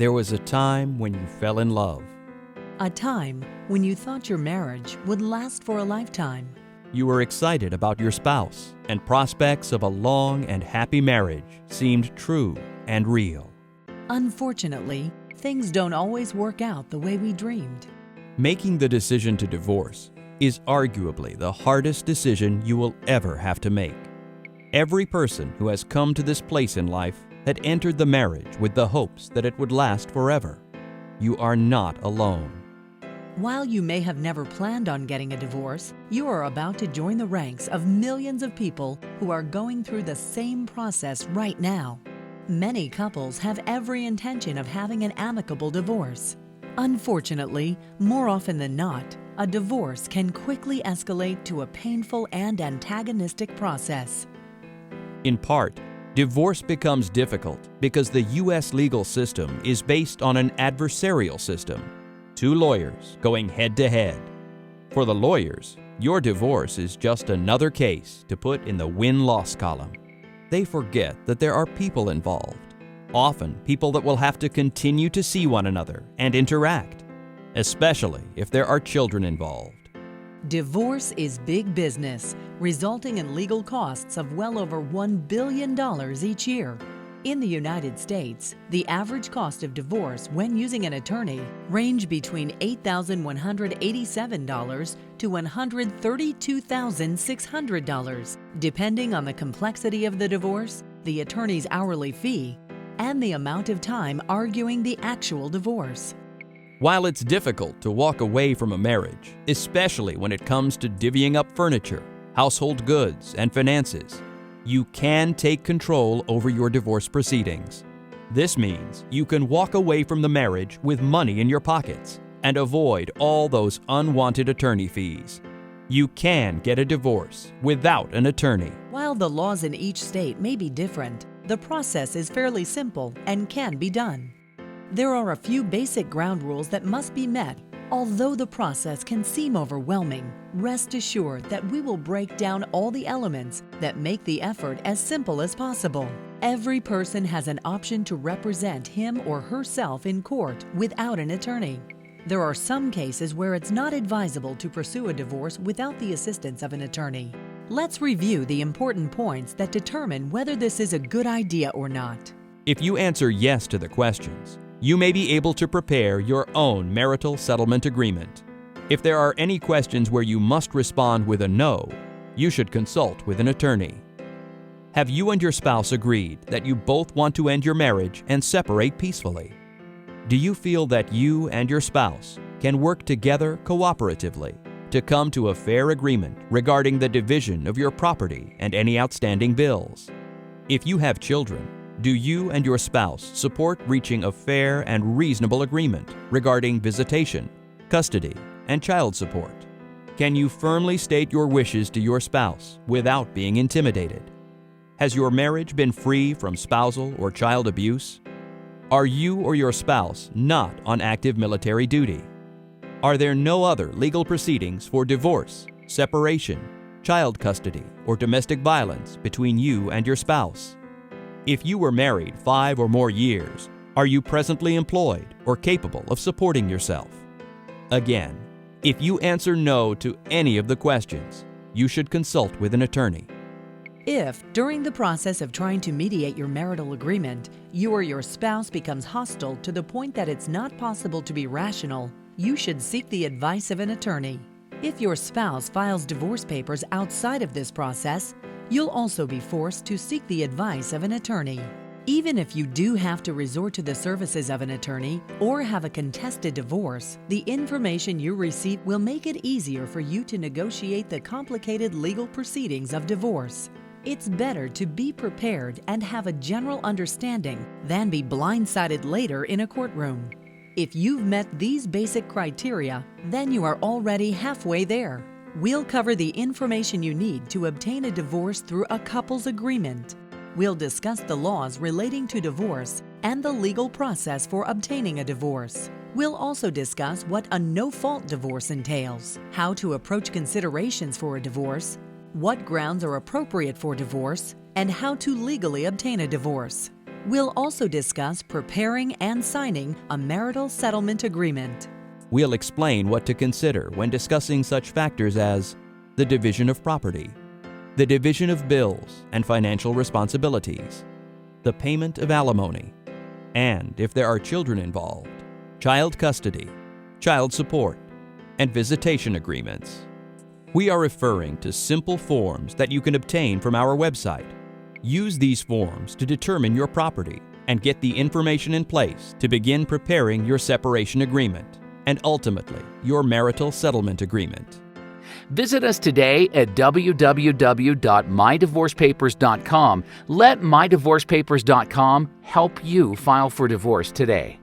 There was a time when you fell in love. A time when you thought your marriage would last for a lifetime. You were excited about your spouse, and prospects of a long and happy marriage seemed true and real. Unfortunately, things don't always work out the way we dreamed. Making the decision to divorce is arguably the hardest decision you will ever have to make. Every person who has come to this place in life had entered the marriage with the hopes that it would last forever. You are not alone. While you may have never planned on getting a divorce, you are about to join the ranks of millions of people who are going through the same process right now. Many couples have every intention of having an amicable divorce. Unfortunately, more often than not, a divorce can quickly escalate to a painful and antagonistic process. In part, divorce becomes difficult because the U.S. legal system is based on an adversarial system. Two lawyers going head-to-head. For the lawyers, your divorce is just another case to put in the win-loss column. They forget that there are people involved, often people that will have to continue to see one another and interact, especially if there are children involved. Divorce is big business, resulting in legal costs of well over $1 billion each year. In the United States, the average cost of divorce when using an attorney range between $8,187 to $132,600, depending on the complexity of the divorce, the attorney's hourly fee, and the amount of time arguing the actual divorce. While it's difficult to walk away from a marriage, especially when it comes to divvying up furniture, household goods, and finances, you can take control over your divorce proceedings. This means you can walk away from the marriage with money in your pockets and avoid all those unwanted attorney fees. You can get a divorce without an attorney. While the laws in each state may be different, the process is fairly simple and can be done. There are a few basic ground rules that must be met. Although the process can seem overwhelming, rest assured that we will break down all the elements that make the effort as simple as possible. Every person has an option to represent him or herself in court without an attorney. There are some cases where it's not advisable to pursue a divorce without the assistance of an attorney. Let's review the important points that determine whether this is a good idea or not. If you answer yes to the questions, you may be able to prepare your own marital settlement agreement. If there are any questions where you must respond with a no, you should consult with an attorney. Have you and your spouse agreed that you both want to end your marriage and separate peacefully? Do you feel that you and your spouse can work together cooperatively to come to a fair agreement regarding the division of your property and any outstanding bills? If you have children, do you and your spouse support reaching a fair and reasonable agreement regarding visitation, custody, and child support? Can you firmly state your wishes to your spouse without being intimidated? Has your marriage been free from spousal or child abuse? Are you or your spouse not on active military duty? Are there no other legal proceedings for divorce, separation, child custody, or domestic violence between you and your spouse? If you were married 5 or more years, are you presently employed or capable of supporting yourself? Again, if you answer no to any of the questions, you should consult with an attorney. If, during the process of trying to mediate your marital agreement, you or your spouse becomes hostile to the point that it's not possible to be rational, you should seek the advice of an attorney. If your spouse files divorce papers outside of this process, you'll also be forced to seek the advice of an attorney. Even if you do have to resort to the services of an attorney or have a contested divorce, the information you receive will make it easier for you to negotiate the complicated legal proceedings of divorce. It's better to be prepared and have a general understanding than be blindsided later in a courtroom. If you've met these basic criteria, then you are already halfway there. We'll cover the information you need to obtain a divorce through a couple's agreement. We'll discuss the laws relating to divorce and the legal process for obtaining a divorce. We'll also discuss what a no-fault divorce entails, how to approach considerations for a divorce, what grounds are appropriate for divorce, and how to legally obtain a divorce. We'll also discuss preparing and signing a marital settlement agreement. We'll explain what to consider when discussing such factors as the division of property, the division of bills and financial responsibilities, the payment of alimony, and, if there are children involved, child custody, child support, and visitation agreements. We are referring to simple forms that you can obtain from our website. Use these forms to determine your property and get the information in place to begin preparing your separation agreement and ultimately your marital settlement agreement. Visit us today at www.mydivorcepapers.com. Let mydivorcepapers.com help you file for divorce today.